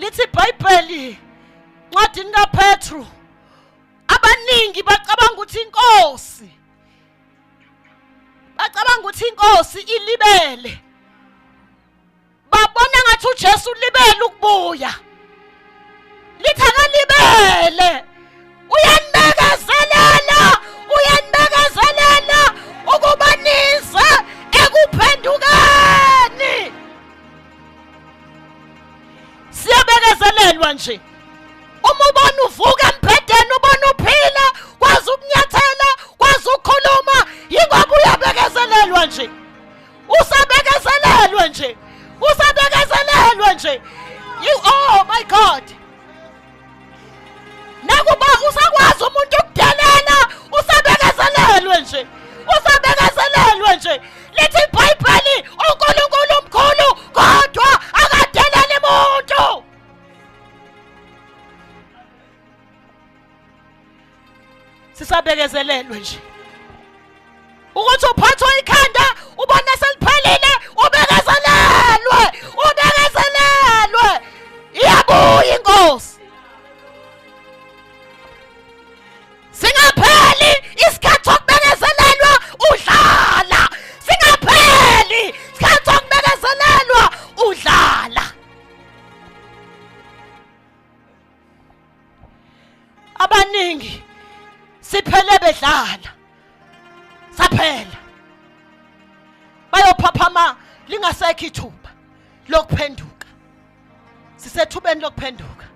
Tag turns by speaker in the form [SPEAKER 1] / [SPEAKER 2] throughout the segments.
[SPEAKER 1] lithi iBhayibheli ncwadini kaPetru abaningi bacabanga ukuthi inkosi ilibele. Babona ngathi uJesu ulibele ukubuya. Lithi akalibele. Uyanibekezelela ukuba nize ekuphendukeni. Siyabekezelelwa nje. Uma ubona uvuka embhedeni ubona uphila, kwazi ukunyathela, kwazi ukukhuluma, yingoba uyabekezelelwa nje. Usabekezelelwe nje. Oh my God. Nakuba usakwazi umuntu ukudelela, usabekezelelwe nje. Lithi iBhayibheli uNkulunkulu omkhulu kodwa akadeleli umuntu. Sisabekezelelwe nje. Ukuthi uphathwa ikhanda ubona seliphelile, ubekezelelwe. Iyabuya inkosi. Singapheli isikhathi sokubekezelelwa udlala. Abaningi siphele bedlala. Saphela. Bayophaphama lingasekho ithuba lokuphenduka. Sisethubeni lokuphenduka.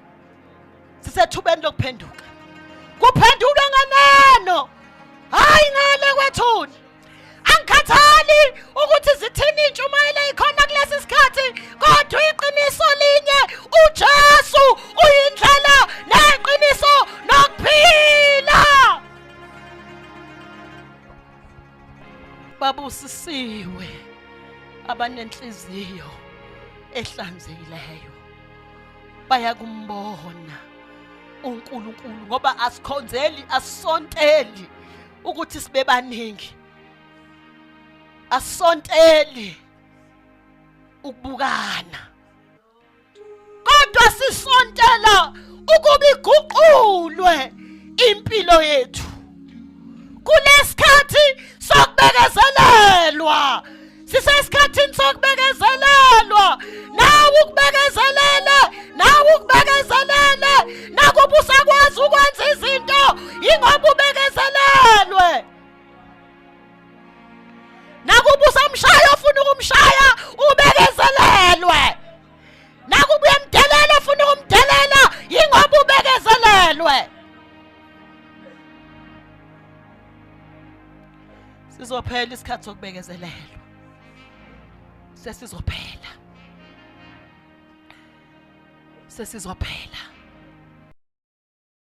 [SPEAKER 1] Kuphendulwa nganeno. Hayi ngale kwethuni. Angikhathali ukuthi zithini intshumayelo ekhona kulesi sikhathi, kodwa iqiniso linye, uJesu uyindlela neqiniso nokuphila. Babusisiwe abanenhliziyo ehlanzekileyo, bayakumbona uNkulunkulu ngoba asisonteli ukuthi sibe baningi. Asisonteli ukubukana, kodwa sisontela ukuba iguqulwe impilo yethu kulesikhathi sokubekezelelwa. Sisesikhathini sokubekezelelwa. Nawe ukubekezelele, nakuba usakwazi ukwenza izinto yingoba ubekezelelwe. Nakuba usamshaya ufuna ukumshaya, ubekezelelwe. Nakuba uyamdelela ufuna ukumdelela, yingoba ubekezelelwe. Sizophela isikhathi sokubekezelelwa. Sesizophela.